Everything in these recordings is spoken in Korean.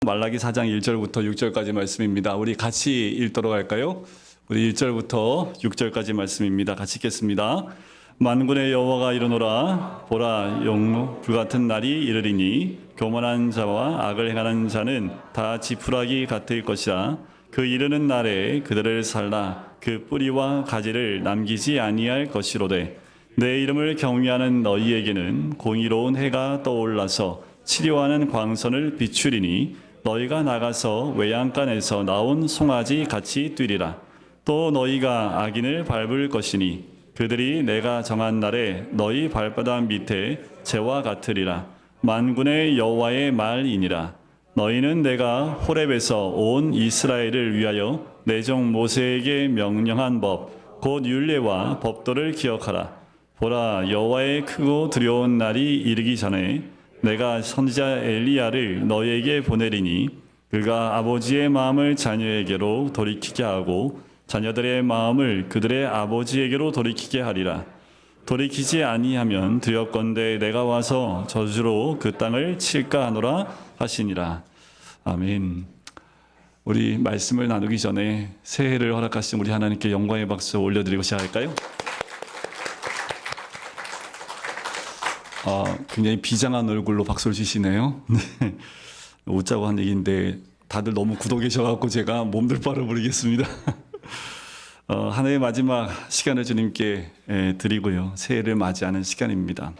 말라기 4장 1절부터 6절까지 말씀입니다. 우리 같이 읽도록 할까요? 우리 1절부터 6절까지 말씀입니다. 같이 읽겠습니다. 만군의 여호와가 이르노라. 보라, 용로 불같은 날이 이르리니 교만한 자와 악을 행하는 자는 다 지푸라기 같을 것이라. 그 이르는 날에 그들을 살라 그 뿌리와 가지를 남기지 아니할 것이로되, 내 이름을 경외하는 너희에게는 공의로운 해가 떠올라서 치료하는 광선을 비추리니 너희가 나가서 외양간에서 나온 송아지 같이 뛰리라. 또 너희가 악인을 밟을 것이니 그들이 내가 정한 날에 너희 발바닥 밑에 재와 같으리라. 만군의 여호와의 말이니라. 너희는 내가 호렙에서 온 이스라엘을 위하여 내 종 모세에게 명령한 법 곧 율례와 법도를 기억하라. 보라, 여호와의 크고 두려운 날이 이르기 전에 내가 선지자 엘리야를 너희에게 보내리니 그가 아버지의 마음을 자녀에게로 돌이키게 하고 자녀들의 마음을 그들의 아버지에게로 돌이키게 하리라. 돌이키지 아니하면 두렵건대 내가 와서 저주로 그 땅을 칠까 하노라 하시니라. 아멘. 우리 말씀을 나누기 전에 새해를 허락하신 우리 하나님께 영광의 박수 올려드리고 시작할까요? 굉장히 비장한 얼굴로 박수를 치시네요. 웃자고 한 얘기인데 다들 너무 굳어 계셔갖고 제가 몸둘 바를 모르겠습니다. 한 해의 마지막 시간을 주님께 드리고요. 새해를 맞이하는 시간입니다.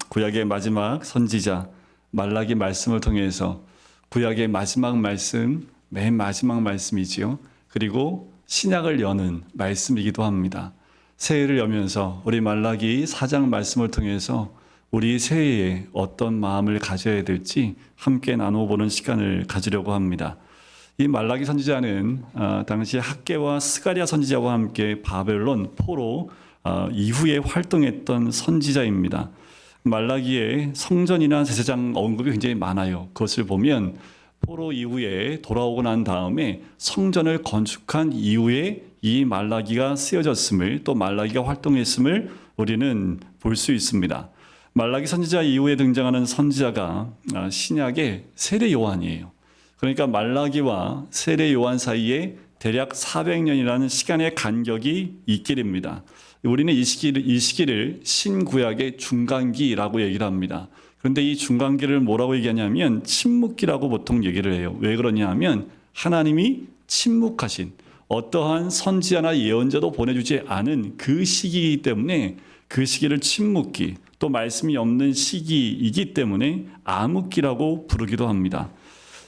구약의 마지막 선지자 말라기 말씀을 통해서 구약의 마지막 말씀, 맨 마지막 말씀이지요. 그리고 신약을 여는 말씀이기도 합니다. 새해를 여면서 우리 말라기 4장 말씀을 통해서 우리 새해에 어떤 마음을 가져야 될지 함께 나눠보는 시간을 가지려고 합니다. 이 말라기 선지자는 당시 학개와 스가랴 선지자와 함께 바벨론 포로 이후에 활동했던 선지자입니다. 말라기의 성전이나 제사장 언급이 굉장히 많아요. 그것을 보면 포로 이후에 돌아오고 난 다음에 성전을 건축한 이후에 이 말라기가 쓰여졌음을, 또 말라기가 활동했음을 우리는 볼 수 있습니다. 말라기 선지자 이후에 등장하는 선지자가 신약의 세례 요한이에요. 그러니까 말라기와 세례 요한 사이에 대략 400년이라는 시간의 간격이 있게 됩니다. 우리는 이 시기를 신구약의 중간기라고 얘기를 합니다. 그런데 이 중간기를 뭐라고 얘기하냐면 침묵기라고 보통 얘기를 해요. 왜 그러냐 하면 하나님이 침묵하신 어떠한 선지자나 예언자도 보내주지 않은 그 시기이기 때문에 그 시기를 침묵기, 또 말씀이 없는 시기이기 때문에 암흑기라고 부르기도 합니다.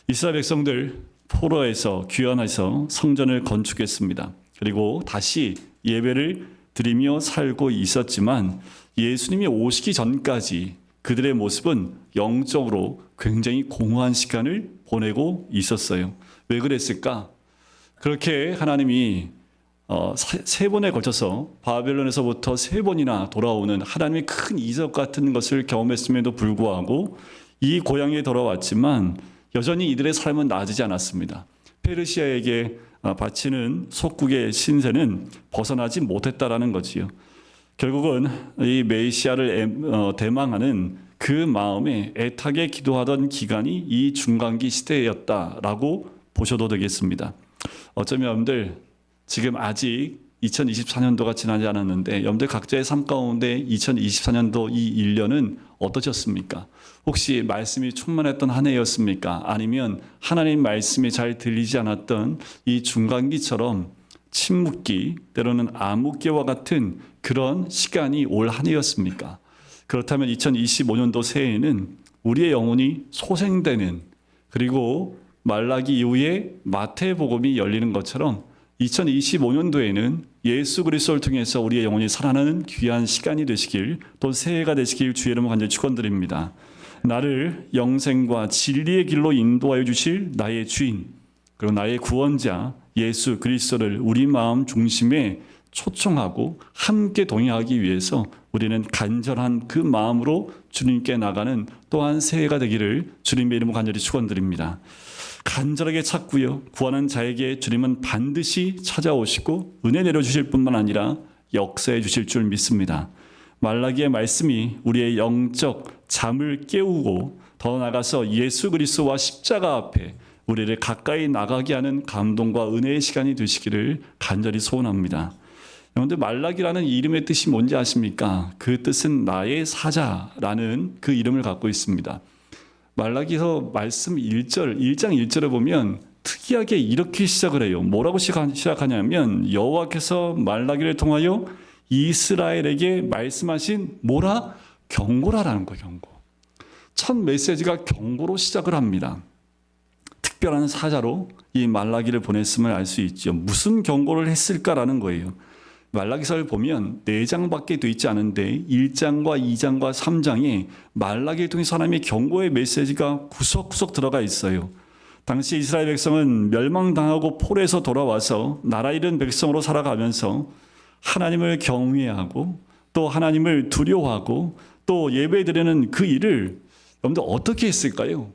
이스라엘 백성들 포로에서 귀환해서 성전을 건축했습니다. 그리고 다시 예배를 드리며 살고 있었지만 예수님이 오시기 전까지 그들의 모습은 영적으로 굉장히 공허한 시간을 보내고 있었어요. 왜 그랬을까? 그렇게 하나님이 세 번에 걸쳐서 바벨론에서부터 세 번이나 돌아오는 하나님의 큰 이적 같은 것을 경험했음에도 불구하고 이 고향에 돌아왔지만 여전히 이들의 삶은 나아지지 않았습니다. 페르시아에게 바치는 속국의 신세는 벗어나지 못했다라는 거지요. 결국은 이 메시아를 대망하는 그 마음에 애타게 기도하던 기간이 이 중간기 시대였다라고 보셔도 되겠습니다. 어쩌면 여러분들 지금 아직 2024년도가 지나지 않았는데 여러분들 각자의 삶 가운데 2024년도 이 1년은 어떠셨습니까? 혹시 말씀이 충만했던 한 해였습니까? 아니면 하나님 말씀이 잘 들리지 않았던 이 중간기처럼 침묵기, 때로는 암흑기와 같은 그런 시간이 올 한 해였습니까? 그렇다면 2025년도 새해에는 우리의 영혼이 소생되는, 그리고 말라기 이후에 마태복음이 열리는 것처럼 2025년도에는 예수 그리스도를 통해서 우리의 영혼이 살아나는 귀한 시간이 되시길, 또 새해가 되시길 주의 이름으로 간절히 축원드립니다. 나를 영생과 진리의 길로 인도하여 주실 나의 주인, 그리고 나의 구원자 예수 그리스도를 우리 마음 중심에 초청하고 함께 동행하기 위해서 우리는 간절한 그 마음으로 주님께 나가는 또한 새해가 되기를 주님의 이름으로 간절히 축원드립니다. 간절하게 찾고요, 구하는 자에게 주님은 반드시 찾아오시고 은혜 내려주실 뿐만 아니라 역사해 주실 줄 믿습니다. 말라기의 말씀이 우리의 영적 잠을 깨우고 더 나아가서 예수 그리스도와 십자가 앞에 우리를 가까이 나가게 하는 감동과 은혜의 시간이 되시기를 간절히 소원합니다. 여러분들 말라기라는 이름의 뜻이 뭔지 아십니까? 그 뜻은 나의 사자라는 그 이름을 갖고 있습니다. 말라기서 말씀 1장 1절에 보면 특이하게 이렇게 시작을 해요. 뭐라고 시작하냐면 여호와께서 말라기를 통하여 이스라엘에게 말씀하신 뭐라? 경고라라는 거예요. 경고. 첫 메시지가 경고로 시작을 합니다. 특별한 사자로 이 말라기를 보냈음을 알 수 있죠. 무슨 경고를 했을까라는 거예요. 말라기서를 보면 4장밖에 돼 있지 않은데 1장과 2장과 3장에 말라기를 통해서 하나님의 경고의 메시지가 구석구석 들어가 있어요. 당시 이스라엘 백성은 멸망당하고 포로에서 돌아와서 나라 잃은 백성으로 살아가면서 하나님을 경외하고 또 하나님을 두려워하고 또 예배드리는 그 일을 여러분들 어떻게 했을까요?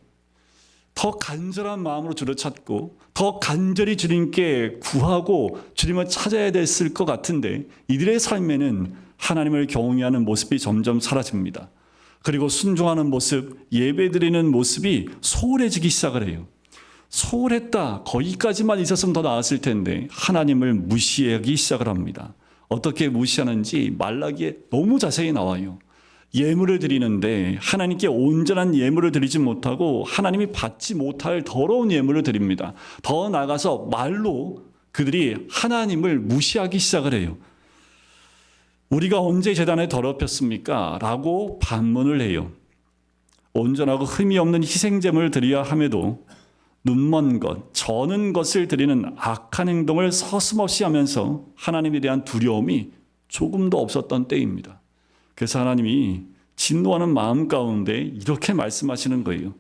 더 간절한 마음으로 주를 찾고 더 간절히 주님께 구하고 주님을 찾아야 됐을 것 같은데 이들의 삶에는 하나님을 경외하는 모습이 점점 사라집니다. 그리고 순종하는 모습, 예배드리는 모습이 소홀해지기 시작을 해요. 소홀했다. 거기까지만 있었으면 더 나았을 텐데 하나님을 무시하기 시작을 합니다. 어떻게 무시하는지 말라기에 너무 자세히 나와요. 예물을 드리는데 하나님께 온전한 예물을 드리지 못하고 하나님이 받지 못할 더러운 예물을 드립니다. 더 나아가서 말로 그들이 하나님을 무시하기 시작을 해요. 우리가 언제 제단에 더럽혔습니까? 라고 반문을 해요. 온전하고 흠이 없는 희생제물을 드려야 함에도 눈먼 것, 저는 것을 드리는 악한 행동을 서슴없이 하면서 하나님에 대한 두려움이 조금도 없었던 때입니다. 그래서 하나님이 진노하는 마음 가운데 이렇게 말씀하시는 거예요.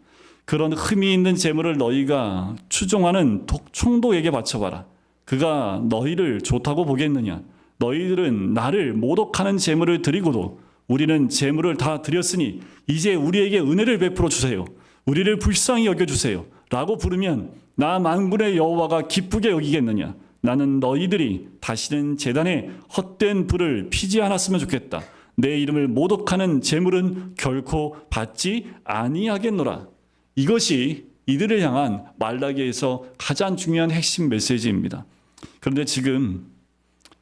그런 흠이 있는 재물을 너희가 추종하는 총독에게 바쳐봐라. 그가 너희를 좋다고 보겠느냐. 너희들은 나를 모독하는 재물을 드리고도 우리는 재물을 다 드렸으니 이제 우리에게 은혜를 베풀어 주세요. 우리를 불쌍히 여겨주세요. 라고 부르면 나 만군의 여호와가 기쁘게 여기겠느냐. 나는 너희들이 다시는 제단에 헛된 불을 피지 않았으면 좋겠다. 내 이름을 모독하는 재물은 결코 받지 아니하겠노라. 이것이 이들을 향한 말라기에서 가장 중요한 핵심 메시지입니다. 그런데 지금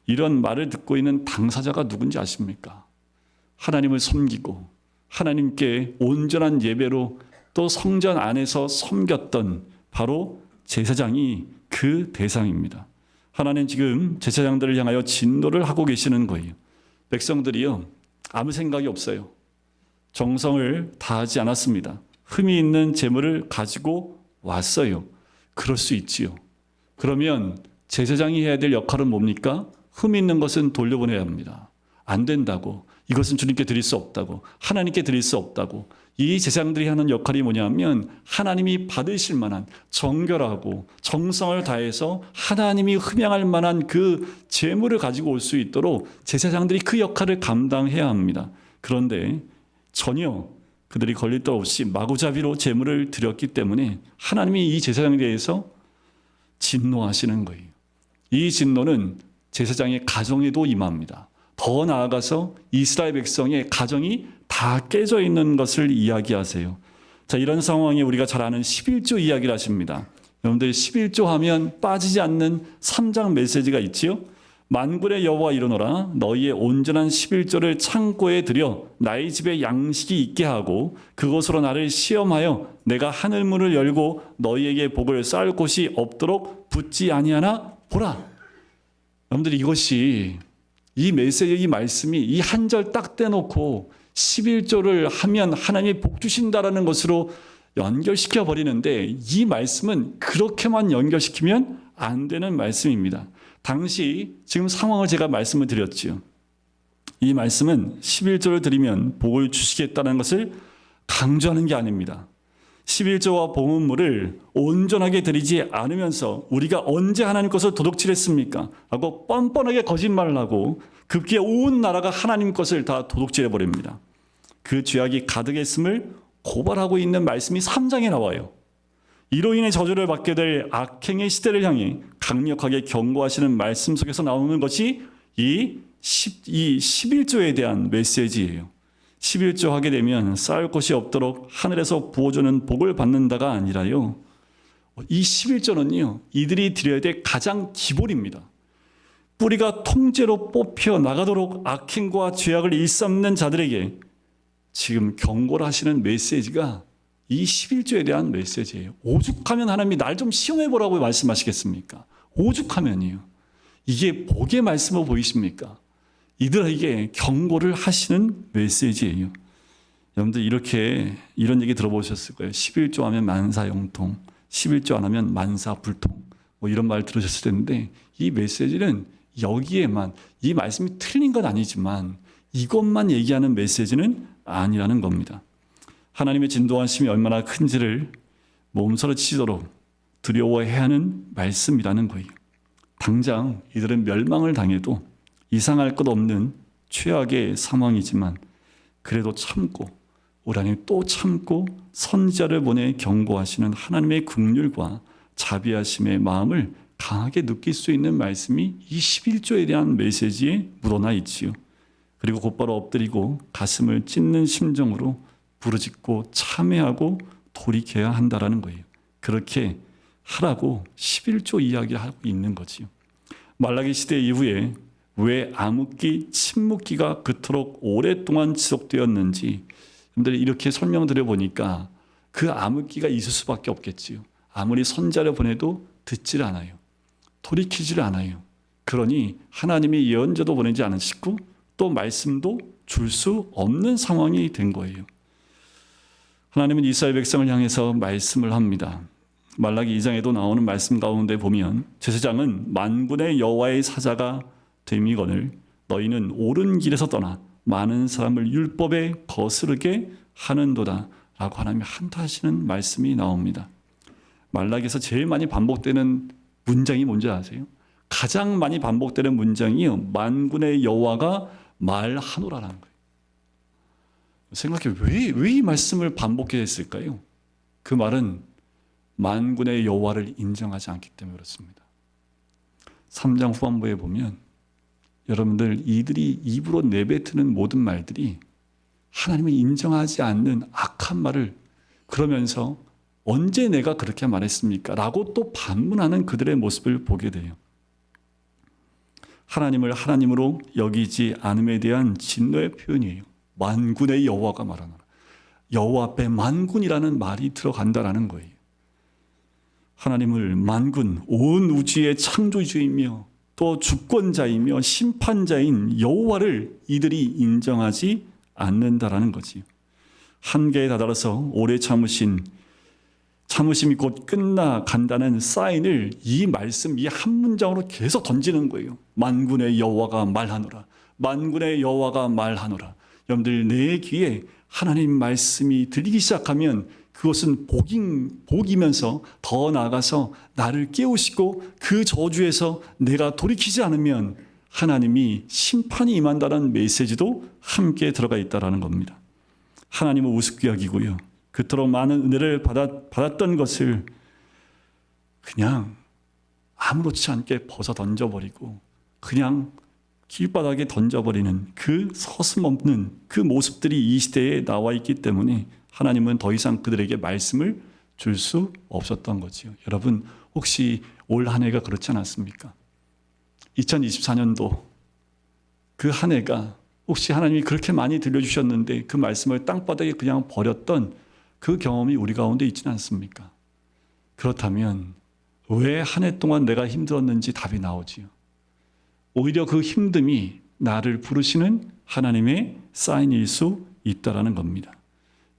이런 말을 듣고 있는 당사자가 누군지 아십니까? 하나님을 섬기고 하나님께 온전한 예배로 또 성전 안에서 섬겼던 바로 제사장이 그 대상입니다. 하나님 지금 제사장들을 향하여 진노를 하고 계시는 거예요. 백성들이요. 아무 생각이 없어요. 정성을 다하지 않았습니다. 흠이 있는 재물을 가지고 왔어요. 그럴 수 있지요. 그러면 제사장이 해야 될 역할은 뭡니까? 흠이 있는 것은 돌려보내야 합니다. 안 된다고. 이것은 주님께 드릴 수 없다고. 하나님께 드릴 수 없다고. 이 제사장들이 하는 역할이 뭐냐면 하나님이 받으실 만한 정결하고 정성을 다해서 하나님이 흠양할 만한 그 제물을 가지고 올 수 있도록 제사장들이 그 역할을 감당해야 합니다. 그런데 전혀 그들이 걸릴 데 없이 마구잡이로 제물을 드렸기 때문에 하나님이 이 제사장에 대해서 진노하시는 거예요. 이 진노는 제사장의 가정에도 임합니다. 더 나아가서 이스라엘 백성의 가정이 다 깨져 있는 것을 이야기하세요. 자, 이런 상황에 우리가 잘 아는 11조 이야기를 하십니다. 여러분들 11조 하면 빠지지 않는 3장 메시지가 있지요. 만군의 여호와 이르노라 너희의 온전한 11조를 창고에 들여 나의 집에 양식이 있게 하고 그것으로 나를 시험하여 내가 하늘문을 열고 너희에게 복을 쌓을 곳이 없도록 붙지 아니하나 보라. 여러분들 이것이 이 메시지, 이 말씀이 이 한 절 딱 떼놓고 11조를 하면 하나님이 복 주신다라는 것으로 연결시켜 버리는데 이 말씀은 그렇게만 연결시키면 안 되는 말씀입니다. 당시 지금 상황을 제가 말씀을 드렸지요. 이 말씀은 11조를 드리면 복을 주시겠다는 것을 강조하는 게 아닙니다. 11조와 봉헌물을 온전하게 드리지 않으면서 우리가 언제 하나님 것을 도둑질했습니까? 하고 뻔뻔하게 거짓말을 하고 급기야 온 나라가 하나님 것을 다 도둑질해 버립니다. 그 죄악이 가득했음을 고발하고 있는 말씀이 3장에 나와요. 이로 인해 저주를 받게 될 악행의 시대를 향해 강력하게 경고하시는 말씀 속에서 나오는 것이 이 11조에 대한 메시지예요. 11조 하게 되면 쌓을 곳이 없도록 하늘에서 부어주는 복을 받는다가 아니라요. 이 11조는요. 이들이 드려야 될 가장 기본입니다. 뿌리가 통째로 뽑혀 나가도록 악행과 죄악을 일삼는 자들에게 지금 경고를 하시는 메시지가 이 11조에 대한 메시지예요. 오죽하면 하나님이 날 좀 시험해 보라고 말씀하시겠습니까? 오죽하면이요. 이게 복의 말씀으로 보이십니까? 이들에게 경고를 하시는 메시지예요. 여러분들 이런 얘기 들어보셨을 거예요. 11조 하면 만사형통, 11조 안 하면 만사불통, 뭐 이런 말 들으셨을 텐데 이 메시지는 여기에만, 이 말씀이 틀린 건 아니지만 이것만 얘기하는 메시지는 아니라는 겁니다. 하나님의 진도하심이 얼마나 큰지를 몸서리치도록 두려워해야 하는 말씀이라는 거예요. 당장 이들은 멸망을 당해도 이상할 것 없는 최악의 상황이지만 그래도 참고 우리 하나님 또 참고 선지자를 보내 경고하시는 하나님의 긍휼과 자비하심의 마음을 강하게 느낄 수 있는 말씀이 이 11조에 대한 메시지에 묻어나 있지요. 그리고 곧바로 엎드리고 가슴을 찢는 심정으로 부르짖고 참회하고 돌이켜야 한다라는 거예요. 그렇게 하라고 11조 이야기를 하고 있는 거지요. 말라기 시대 이후에 왜 암흑기, 침묵기가 그토록 오랫동안 지속되었는지 여러분들이 이렇게 설명드려 보니까 그 암흑기가 있을 수밖에 없겠지요. 아무리 선자를 보내도 듣질 않아요. 돌이키질 않아요. 그러니 하나님이 예언자도 보내지 않으시고 또 말씀도 줄 수 없는 상황이 된 거예요. 하나님은 이스라엘 백성을 향해서 말씀을 합니다. 말라기 2장에도 나오는 말씀 가운데 보면 제사장은 만군의 여호와의 사자가 됨이거늘 너희는 옳은 길에서 떠나 많은 사람을 율법에 거스르게 하는도다 라고 하나님이 한탄하시는 말씀이 나옵니다. 말라기에서 제일 많이 반복되는 문장이 뭔지 아세요? 가장 많이 반복되는 문장이요. 만군의 여호와가 말하노라라는 거예요. 생각해 왜 이 말씀을 반복해야 했을까요? 그 말은 만군의 여호와를 인정하지 않기 때문에 그렇습니다. 3장 후반부에 보면 여러분들 이들이 입으로 내뱉는 모든 말들이 하나님을 인정하지 않는 악한 말을 그러면서 언제 내가 그렇게 말했습니까? 라고 또 반문하는 그들의 모습을 보게 돼요. 하나님을 하나님으로 여기지 않음에 대한 진노의 표현이에요. 만군의 여호와가 말하노라. 여호와 앞에 만군이라는 말이 들어간다라는 거예요. 하나님을 만군, 온 우주의 창조주이며 또 주권자이며 심판자인 여호와를 이들이 인정하지 않는다라는 거지요. 한계에 다다라서 오래 참으심이 곧 끝나간다는 사인을 이 말씀, 이 한 문장으로 계속 던지는 거예요. 만군의 여호와가 말하노라. 만군의 여호와가 말하노라. 여러분들 내 귀에 하나님 말씀이 들리기 시작하면 그것은 복이면서 더 나아가서 나를 깨우시고 그 저주에서 내가 돌이키지 않으면 하나님이 심판이 임한다는 메시지도 함께 들어가 있다는 겁니다. 하나님은 우습게 여기고요. 그토록 많은 은혜를 받았던 것을 그냥 아무렇지 않게 벗어 던져버리고 그냥 길바닥에 던져버리는 그 서슴없는 그 모습들이 이 시대에 나와 있기 때문에 하나님은 더 이상 그들에게 말씀을 줄 수 없었던 거지요. 여러분 혹시 올 한 해가 그렇지 않았습니까? 2024년도 그 한 해가 혹시 하나님이 그렇게 많이 들려주셨는데 그 말씀을 땅바닥에 그냥 버렸던 그 경험이 우리 가운데 있지는 않습니까? 그렇다면 왜 한 해 동안 내가 힘들었는지 답이 나오지요. 오히려 그 힘듦이 나를 부르시는 하나님의 사인일 수 있다라는 겁니다.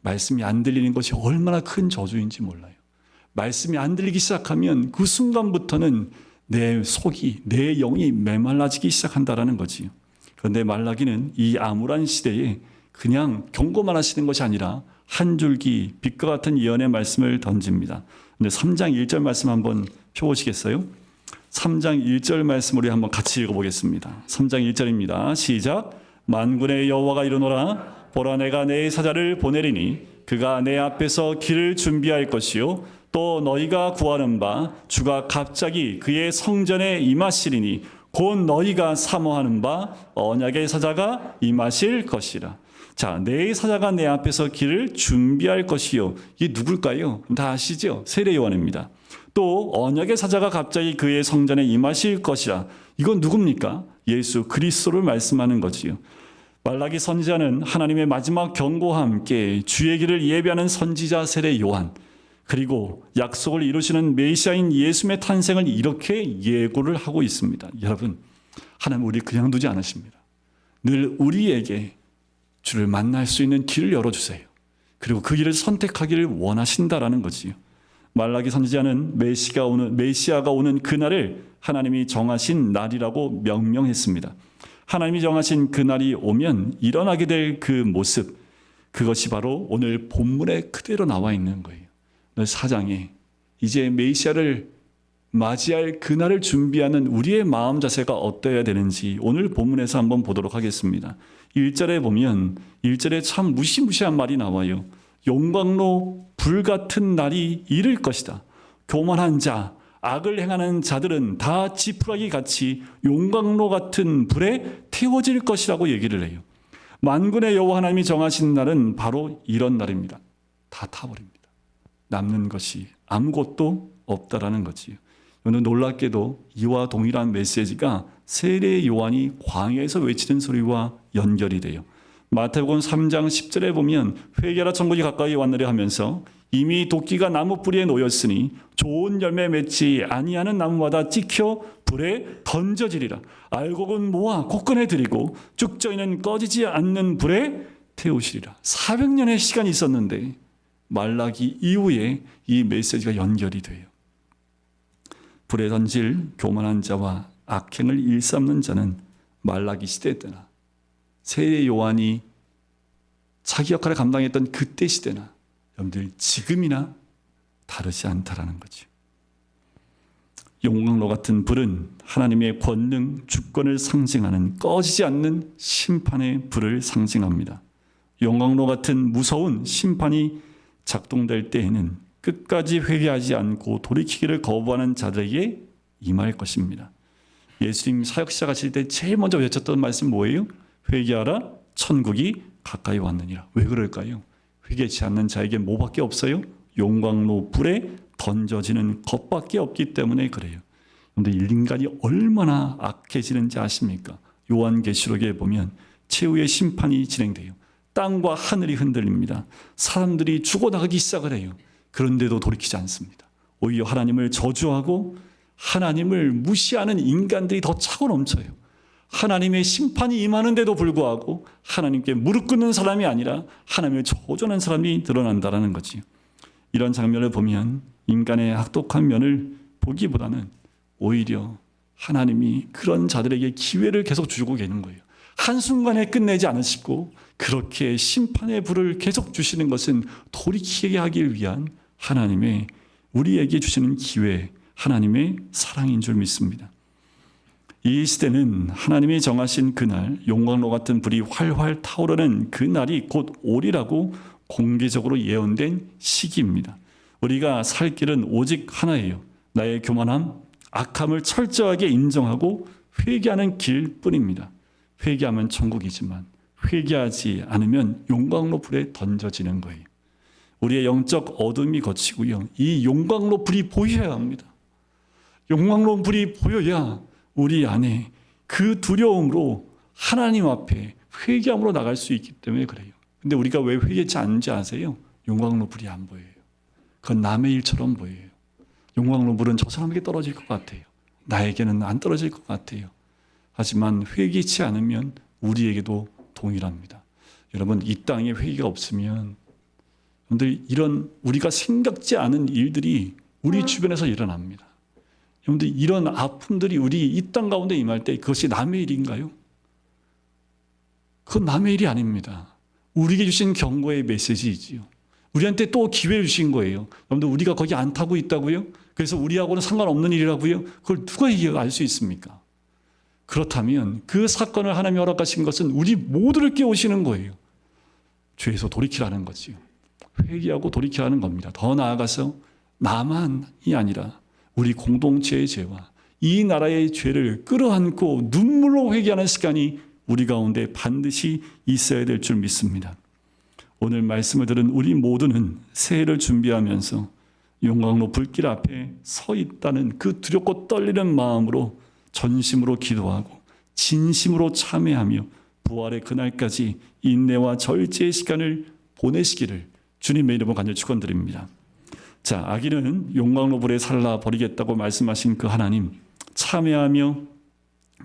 말씀이 안 들리는 것이 얼마나 큰 저주인지 몰라요. 말씀이 안 들리기 시작하면 그 순간부터는 내 속이, 내 영이 메말라지기 시작한다라는 거지요. 그런데 말라기는 이 암울한 시대에 그냥 경고만 하시는 것이 아니라 한 줄기 빛과 같은 예언의 말씀을 던집니다. 근데 3장 1절 말씀 한번 펴보시겠어요? 3장 1절 말씀 우리 한번 같이 읽어보겠습니다. 3장 1절입니다. 시작. 만군의 여호와가 이르노라. 보라 내가 내 사자를 보내리니 그가 내 앞에서 길을 준비할 것이요 또 너희가 구하는 바 주가 갑자기 그의 성전에 임하시리니 곧 너희가 사모하는 바 언약의 사자가 임하실 것이라. 자, 내 사자가 내 앞에서 길을 준비할 것이요. 이게 누굴까요? 다 아시죠? 세례 요한입니다. 또 언약의 사자가 갑자기 그의 성전에 임하실 것이라. 이건 누굽니까? 예수 그리스도를 말씀하는 거지요. 말라기 선지자는 하나님의 마지막 경고와 함께 주의 길을 예비하는 선지자 세례 요한, 그리고 약속을 이루시는 메시아인 예수의 탄생을 이렇게 예고를 하고 있습니다. 여러분, 하나님 우리 그냥 두지 않으십니다. 늘 우리에게 주를 만날 수 있는 길을 열어주세요. 그리고 그 길을 선택하기를 원하신다라는 거지요. 말라기 선지자는 메시아가 오는 그날을 하나님이 정하신 날이라고 명명했습니다. 하나님이 정하신 그날이 오면 일어나게 될 그 모습, 그것이 바로 오늘 본문에 그대로 나와 있는 거예요. 오늘 4장에 이제 메시아를 맞이할 그날을 준비하는 우리의 마음 자세가 어떠해야 되는지 오늘 본문에서 한번 보도록 하겠습니다. 1절에 보면 1절에 참 무시무시한 말이 나와요. 용광로 불같은 날이 이를 것이다. 교만한 자, 악을 행하는 자들은 다 지푸라기 같이 용광로 같은 불에 태워질 것이라고 얘기를 해요. 만군의 여호와 하나님이 정하신 날은 바로 이런 날입니다. 다 타버립니다. 남는 것이 아무것도 없다라는 거지요. 오늘 놀랍게도 이와 동일한 메시지가 세례 요한이 광야에서 외치는 소리와 연결이 돼요. 마태복음 3장 10절에 보면 회개하라 천국이 가까이 왔느려 하면서 이미 도끼가 나무 뿌리에 놓였으니 좋은 열매 맺지 아니하는 나무마다 찍혀 불에 던져지리라. 알곡은 모아 곳간에 들이고 쭉저이는 꺼지지 않는 불에 태우시리라. 400년의 시간이 있었는데 말라기 이후에 이 메시지가 연결이 돼요. 불에 던질 교만한 자와 악행을 일삼는 자는 말라기 시대 때나 세례 요한이 자기 역할을 감당했던 그때 시대나 여러분들 지금이나 다르지 않다라는 거죠. 용광로 같은 불은 하나님의 권능, 주권을 상징하는 꺼지지 않는 심판의 불을 상징합니다. 용광로 같은 무서운 심판이 작동될 때에는 끝까지 회개하지 않고 돌이키기를 거부하는 자들에게 임할 것입니다. 예수님 사역 시작하실 때 제일 먼저 외쳤던 말씀 뭐예요? 회개하라, 천국이 가까이 왔느니라. 왜 그럴까요? 회개치 않는 자에게 뭐밖에 없어요? 용광로 불에 던져지는 것밖에 없기 때문에 그래요. 그런데 인간이 얼마나 악해지는지 아십니까? 요한계시록에 보면 최후의 심판이 진행돼요. 땅과 하늘이 흔들립니다. 사람들이 죽어나가기 시작을 해요. 그런데도 돌이키지 않습니다. 오히려 하나님을 저주하고 하나님을 무시하는 인간들이 더 차고 넘쳐요. 하나님의 심판이 임하는데도 불구하고 하나님께 무릎 꿇는 사람이 아니라 하나님을 저주하는 사람이 드러난다는 거지. 이런 장면을 보면 인간의 악독한 면을 보기보다는 오히려 하나님이 그런 자들에게 기회를 계속 주고 계는 거예요. 한순간에 끝내지 않으시고 그렇게 심판의 불을 계속 주시는 것은 돌이키게 하기 위한 하나님의 우리에게 주시는 기회, 하나님의 사랑인 줄 믿습니다. 이 시대는 하나님이 정하신 그날 용광로 같은 불이 활활 타오르는 그날이 곧 오리라고 공개적으로 예언된 시기입니다. 우리가 살 길은 오직 하나예요. 나의 교만함, 악함을 철저하게 인정하고 회개하는 길뿐입니다. 회개하면 천국이지만 회개하지 않으면 용광로 불에 던져지는 거예요. 우리의 영적 어둠이 걷히고요. 이 용광로 불이 보여야 합니다. 용광로 불이 보여야 우리 안에 그 두려움으로 하나님 앞에 회개함으로 나갈 수 있기 때문에 그래요. 근데 우리가 왜 회개치 않는지 아세요? 용광로 불이 안 보여요. 그건 남의 일처럼 보여요. 용광로 불은 저 사람에게 떨어질 것 같아요. 나에게는 안 떨어질 것 같아요. 하지만 회개치 않으면 우리에게도 동일합니다. 여러분, 이 땅에 회개가 없으면 여러분들 이런 우리가 생각지 않은 일들이 우리 주변에서 일어납니다. 여러분들 이런 아픔들이 우리 이 땅 가운데 임할 때 그것이 남의 일인가요? 그건 남의 일이 아닙니다. 우리에게 주신 경고의 메시지이지요. 우리한테 또 기회를 주신 거예요. 여러분들 우리가 거기 안 타고 있다고요? 그래서 우리하고는 상관없는 일이라고요? 그걸 누가 알 수 있습니까? 그렇다면 그 사건을 하나님이 허락하신 것은 우리 모두를 깨우시는 거예요. 죄에서 돌이키라는 거지요. 회개하고 돌이키라는 겁니다. 더 나아가서 나만이 아니라 우리 공동체의 죄와 이 나라의 죄를 끌어안고 눈물로 회개하는 시간이 우리 가운데 반드시 있어야 될 줄 믿습니다. 오늘 말씀을 들은 우리 모두는 새해를 준비하면서 용광로 불길 앞에 서 있다는 그 두렵고 떨리는 마음으로 전심으로 기도하고 진심으로 참회하며 부활의 그날까지 인내와 절제의 시간을 보내시기를 주님의 이름으로 간절히 축원드립니다. 자, 악인은 용광로 불에 살라 버리겠다고 말씀하신 그 하나님, 참회하며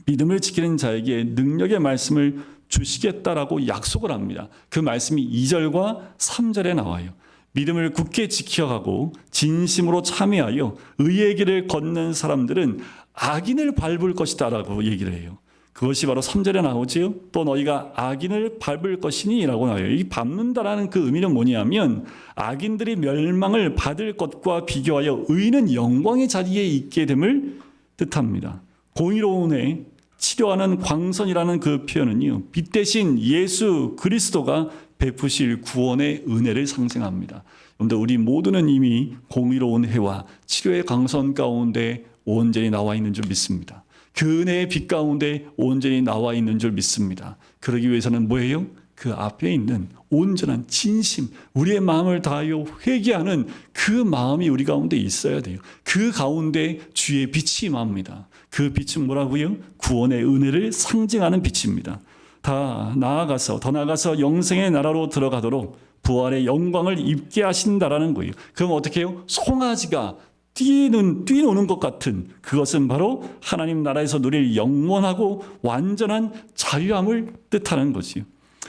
믿음을 지키는 자에게 능력의 말씀을 주시겠다라고 약속을 합니다. 그 말씀이 2절과 3절에 나와요. 믿음을 굳게 지켜가고 진심으로 참회하여 의의 길을 걷는 사람들은 악인을 밟을 것이다 라고 얘기를 해요. 그것이 바로 3절에 나오지요. 또 너희가 악인을 밟을 것이니 라고 나와요. 이 밟는다라는 그 의미는 뭐냐면 악인들이 멸망을 받을 것과 비교하여 의인은 영광의 자리에 있게 됨을 뜻합니다. 공의로운에 치료하는 광선이라는 그 표현은요, 빛 대신 예수 그리스도가 베푸실 구원의 은혜를 상징합니다. 여러분들, 우리 모두는 이미 공의로운 해와 치료의 광선 가운데 온전히 나와 있는 줄 믿습니다. 그 은혜의 빛 가운데 온전히 나와 있는 줄 믿습니다. 그러기 위해서는 뭐예요? 그 앞에 있는 온전한 진심, 우리의 마음을 다하여 회개하는 그 마음이 우리 가운데 있어야 돼요. 그 가운데 주의 빛이 임합니다. 그 빛은 뭐라고요? 구원의 은혜를 상징하는 빛입니다. 더 나아가서 영생의 나라로 들어가도록 부활의 영광을 입게 하신다라는 거예요. 그럼 어떻게 해요? 송아지가 뛰노는 것 같은 그것은 바로 하나님 나라에서 누릴 영원하고 완전한 자유함을 뜻하는 거지요.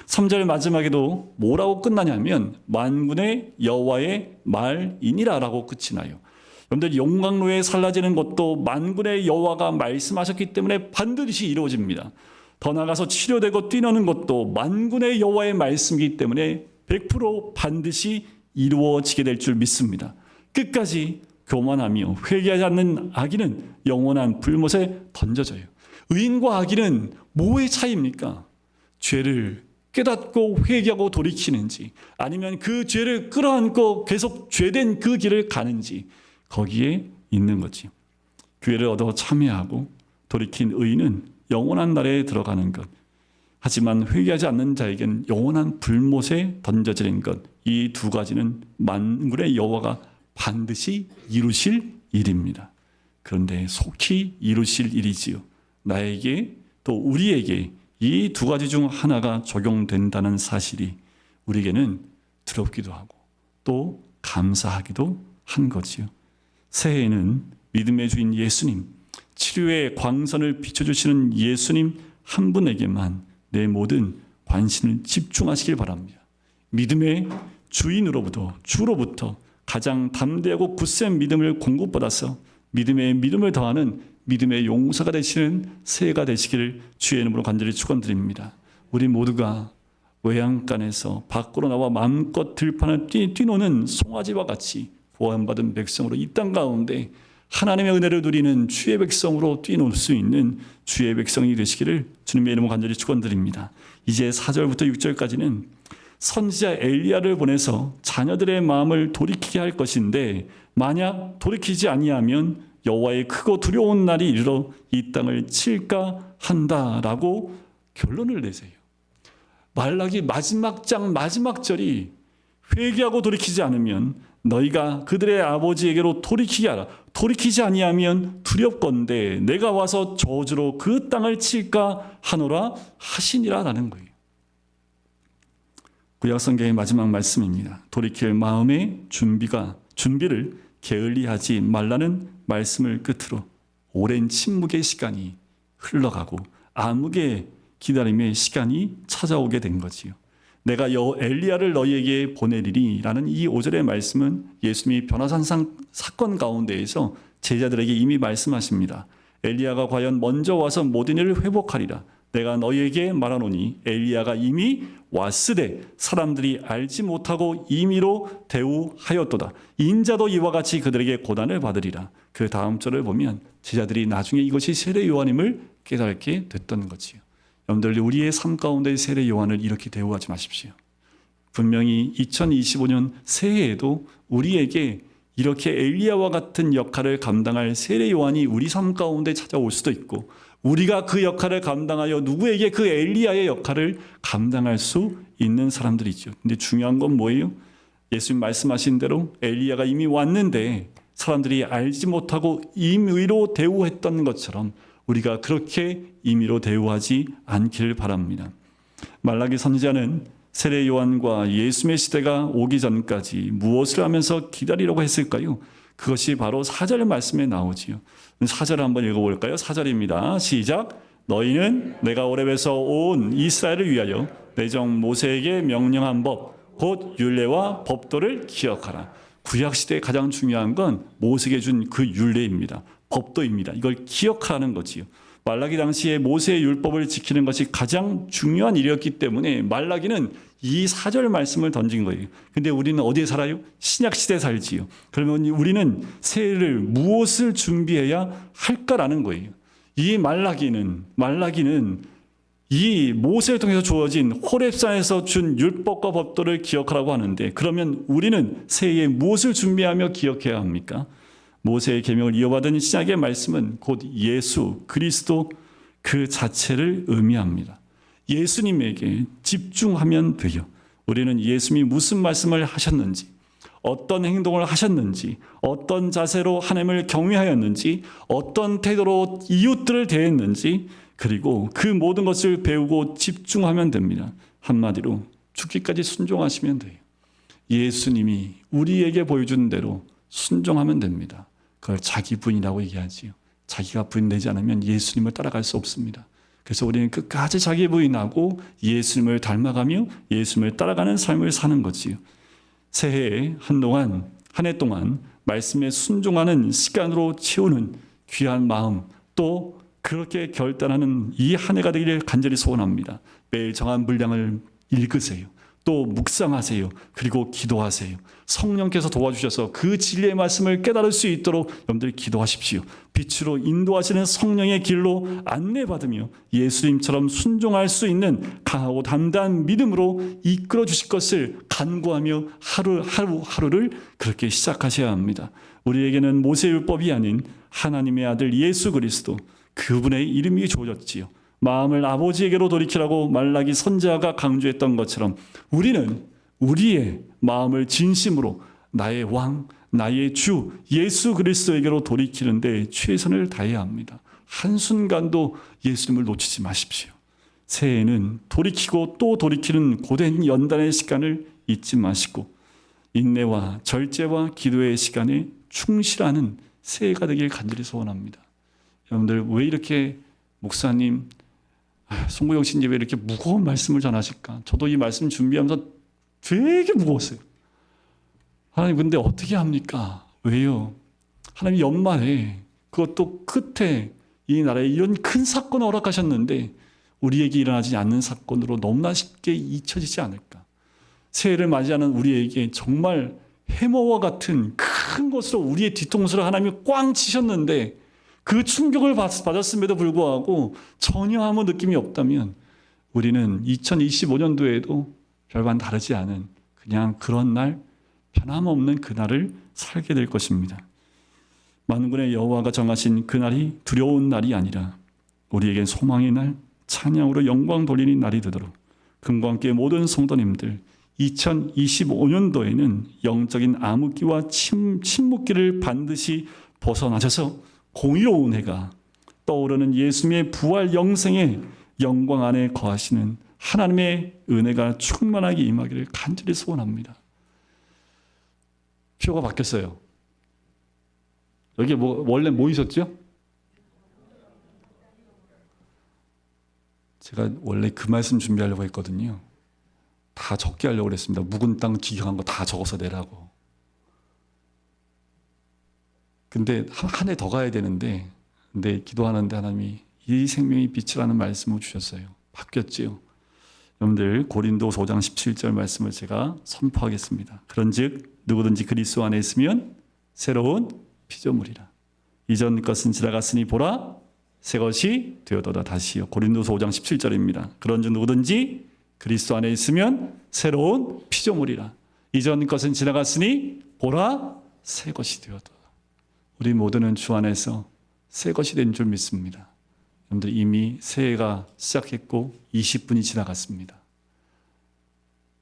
3절 마지막에도 뭐라고 끝나냐면 만군의 여호와의 말이니라라고 끝이 나요. 여러분들, 용광로에 살라지는 것도 만군의 여호와가 말씀하셨기 때문에 반드시 이루어집니다. 더 나아가서 치료되고 뛰노는 것도 만군의 여호와의 말씀이기 때문에 100% 반드시 이루어지게 될 줄 믿습니다. 끝까지 교만하며 회개하지 않는 악인은 영원한 불못에 던져져요. 의인과 악인은 뭐의 차이입니까? 죄를 깨닫고 회개하고 돌이키는지, 아니면 그 죄를 끌어안고 계속 죄된 그 길을 가는지, 거기에 있는 거지. 기회를 얻어 참여하고 돌이킨 의인은 영원한 나라에 들어가는 것, 하지만 회개하지 않는 자에게는 영원한 불못에 던져지는 것, 이 두 가지는 만군의 여호와가 반드시 이루실 일입니다. 그런데 속히 이루실 일이지요. 나에게 또 우리에게 이 두 가지 중 하나가 적용된다는 사실이 우리에게는 두렵기도 하고 또 감사하기도 한 거지요. 새해에는 믿음의 주인 예수님, 치료의 광선을 비춰주시는 예수님 한 분에게만 내 모든 관심을 집중하시길 바랍니다. 믿음의 주로부터 가장 담대하고 굳센 믿음을 공급받아서 믿음의 믿음을 더하는 믿음의 용사가 되시는 새해가 되시기를 주의 이름으로 간절히 축원드립니다. 우리 모두가 외양간에서 밖으로 나와 마음껏 들판을 뛰노는 송아지와 같이 구원받은 백성으로 이 땅 가운데 하나님의 은혜를 누리는 주의 백성으로 뛰놀 수 있는 주의 백성이 되시기를 주님의 이름으로 간절히 축원드립니다. 이제 4절부터 6절까지는 선지자 엘리야를 보내서 자녀들의 마음을 돌이키게 할 것인데, 만약 돌이키지 아니하면 여호와의 크고 두려운 날이 이르러 이 땅을 칠까 한다라고 결론을 내세요. 말라기 마지막 장 마지막 절이 회개하고 돌이키지 않으면 너희가 그들의 아버지에게로 돌이키게 하라. 돌이키지 아니하면 두렵건대 내가 와서 저주로 그 땅을 칠까 하노라 하시니라라는 거예요. 구약성경의 마지막 말씀입니다. 돌이킬 마음의 준비를 게을리하지 말라는 말씀을 끝으로 오랜 침묵의 시간이 흘러가고 암흑의 기다림의 시간이 찾아오게 된 거지요. 내가 엘리야를 너희에게 보내리리라는 이 5절의 말씀은 예수님이 변화산 사건 가운데에서 제자들에게 이미 말씀하십니다. 엘리야가 과연 먼저 와서 모든 일을 회복하리라. 내가 너희에게 말하노니 엘리야가 이미 왔으되 사람들이 알지 못하고 임의로 대우하였도다. 인자도 이와 같이 그들에게 고난을 받으리라. 그 다음 절을 보면 제자들이 나중에 이것이 세례 요한임을 깨닫게 됐던 거지요. 여러분들, 우리의 삶 가운데 세례 요한을 이렇게 대우하지 마십시오. 분명히 2025년 새해에도 우리에게 이렇게 엘리야와 같은 역할을 감당할 세례 요한이 우리 삶 가운데 찾아올 수도 있고, 우리가 그 역할을 감당하여 누구에게 그 엘리야의 역할을 감당할 수 있는 사람들이죠. 근데 중요한 건 뭐예요? 예수님 말씀하신 대로 엘리야가 이미 왔는데 사람들이 알지 못하고 임의로 대우했던 것처럼 우리가 그렇게 임의로 대우하지 않기를 바랍니다. 말라기 선지자는 세례 요한과 예수의 시대가 오기 전까지 무엇을 하면서 기다리려고 했을까요? 그것이 바로 4절 말씀에 나오지요. 4절 한번 읽어볼까요? 4절입니다. 시작. 너희는 내가 오렙에서 온 이스라엘을 위하여 내 종 모세에게 명령한 법, 곧 율례와 법도를 기억하라. 구약시대에 가장 중요한 건 모세에게 준 그 율례입니다. 법도입니다. 이걸 기억하는 거지요. 말라기 당시에 모세의 율법을 지키는 것이 가장 중요한 일이었기 때문에 말라기는 이 4절 말씀을 던진 거예요. 근데 우리는 어디에 살아요? 신약시대에 살지요. 그러면 우리는 새해를 무엇을 준비해야 할까라는 거예요. 이 말라기는 이 모세를 통해서 주어진 호렙산에서 준 율법과 법도를 기억하라고 하는데, 그러면 우리는 새해에 무엇을 준비하며 기억해야 합니까? 모세의 계명을 이어받은 신약의 말씀은 곧 예수 그리스도 그 자체를 의미합니다. 예수님에게 집중하면 돼요. 우리는 예수님이 무슨 말씀을 하셨는지, 어떤 행동을 하셨는지, 어떤 자세로 하나님을 경외하였는지, 어떤 태도로 이웃들을 대했는지, 그리고 그 모든 것을 배우고 집중하면 됩니다. 한마디로 죽기까지 순종하시면 돼요. 예수님이 우리에게 보여준 대로 순종하면 됩니다. 그걸 자기 부인이라고 얘기하지요. 자기가 부인되지 않으면 예수님을 따라갈 수 없습니다. 그래서 우리는 끝까지 자기 부인하고 예수님을 닮아가며 예수님을 따라가는 삶을 사는 거지요. 새해에 한 해 동안 말씀에 순종하는 시간으로 채우는 귀한 마음, 또 그렇게 결단하는 이 한 해가 되기를 간절히 소원합니다. 매일 정한 분량을 읽으세요. 또 묵상하세요. 그리고 기도하세요. 성령께서 도와주셔서 그 진리의 말씀을 깨달을 수 있도록 여러분들 기도하십시오. 빛으로 인도하시는 성령의 길로 안내받으며 예수님처럼 순종할 수 있는 강하고 담대한 믿음으로 이끌어 주실 것을 간구하며 하루하루를 그렇게 시작하셔야 합니다. 우리에게는 모세율법이 아닌 하나님의 아들 예수 그리스도, 그분의 이름이 주어졌지요. 마음을 아버지에게로 돌이키라고 말라기 선지자가 강조했던 것처럼 우리는 우리의 마음을 진심으로 나의 왕, 나의 주 예수 그리스도에게로 돌이키는데 최선을 다해야 합니다. 한순간도 예수님을 놓치지 마십시오. 새해에는 돌이키고 또 돌이키는 고된 연단의 시간을 잊지 마시고 인내와 절제와 기도의 시간에 충실하는 새해가 되길 간절히 소원합니다. 여러분들 왜 이렇게 목사님 송구영 씨님 왜 이렇게 무거운 말씀을 전하실까? 저도 이 말씀 준비하면서 되게 무거웠어요. 하나님 근데 어떻게 합니까? 왜요? 하나님 연말에 그것도 끝에 이 나라에 이런 큰 사건을 허락하셨는데 우리에게 일어나지 않는 사건으로 너무나 쉽게 잊혀지지 않을까? 새해를 맞이하는 우리에게 정말 해머와 같은 큰 것으로 우리의 뒤통수를 하나님이 꽝 치셨는데 그 충격을 받았음에도 불구하고 전혀 아무 느낌이 없다면 우리는 2025년도에도 별반 다르지 않은 그냥 그런 날, 변함없는 그날을 살게 될 것입니다. 만군의 여호와가 정하신 그날이 두려운 날이 아니라 우리에겐 소망의 날, 찬양으로 영광 돌리는 날이 되도록 금과 함께 모든 성도님들 2025년도에는 영적인 암흑기와 침묵기를 반드시 벗어나셔서 공의로운 해가 떠오르는 예수님의 부활 영생의 영광 안에 거하시는 하나님의 은혜가 충만하게 임하기를 간절히 소원합니다. 표가 바뀌었어요. 여기 원래 뭐 있었죠? 제가 원래 그 말씀 준비하려고 했거든요. 다 적게 하려고 했습니다. 묵은 땅 기경한 거 다 적어서 내라고. 근데 한 해 더 가야 되는데, 근데 기도하는데 하나님이 이 생명이 빛이라는 말씀을 주셨어요. 바뀌었지요. 여러분들 고린도서 5장 17절 말씀을 제가 선포하겠습니다. 그런즉 누구든지 그리스도 안에 있으면 새로운 피조물이라. 이전 것은 지나갔으니 보라 새 것이 되어도다. 다시요. 고린도서 5장 17절입니다. 그런즉 누구든지 그리스도 안에 있으면 새로운 피조물이라. 이전 것은 지나갔으니 보라 새 것이 되어도다. 우리 모두는 주 안에서 새 것이 된 줄 믿습니다. 여러분들 이미 새해가 시작했고 20분이 지나갔습니다.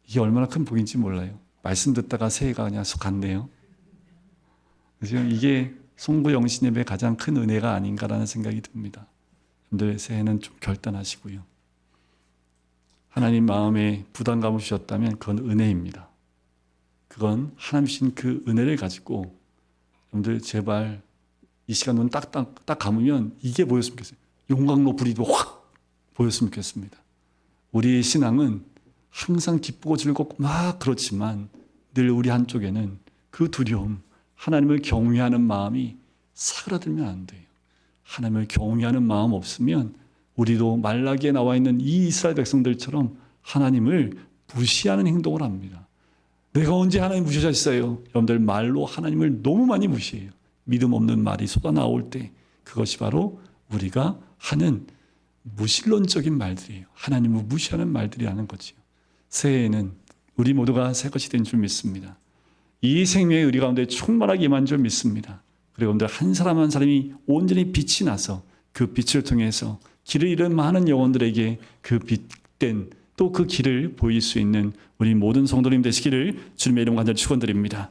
이게 얼마나 큰 복인지 몰라요. 말씀 듣다가 새해가 그냥 쏙 갔네요. 그래서 이게 송구 영신 예배의 가장 큰 은혜가 아닌가라는 생각이 듭니다. 여러분들 새해는 좀 결단하시고요. 하나님 마음에 부담감을 주셨다면 그건 은혜입니다. 그건 하나님 주신 그 은혜를 가지고 여러분들 제발 이 시간 눈 딱 감으면 이게 보였으면 좋겠어요. 용광로 불이 확 보였으면 좋겠습니다. 우리의 신앙은 항상 기쁘고 즐겁고 막 그렇지만 늘 우리 한쪽에는 그 두려움, 하나님을 경외하는 마음이 사그라들면 안 돼요. 하나님을 경외하는 마음 없으면 우리도 말라기에 나와 있는 이 이스라엘 백성들처럼 하나님을 무시하는 행동을 합니다. 내가 언제 하나님 무시하셨어요? 여러분들 말로 하나님을 너무 많이 무시해요. 믿음 없는 말이 쏟아나올 때 그것이 바로 우리가 하는 무신론적인 말들이에요. 하나님을 무시하는 말들이라는 거지요. 새해에는 우리 모두가 새 것이 된 줄 믿습니다. 이 생명의 의리 가운데 충만하게 임한 줄 믿습니다. 그리고 여러분들 한 사람 한 사람이 온전히 빛이 나서 그 빛을 통해서 길을 잃은 많은 영혼들에게 그 빛된 또 그 길을 보일 수 있는 우리 모든 성도님 되시기를 주님의 이름으로 간절히 축원드립니다.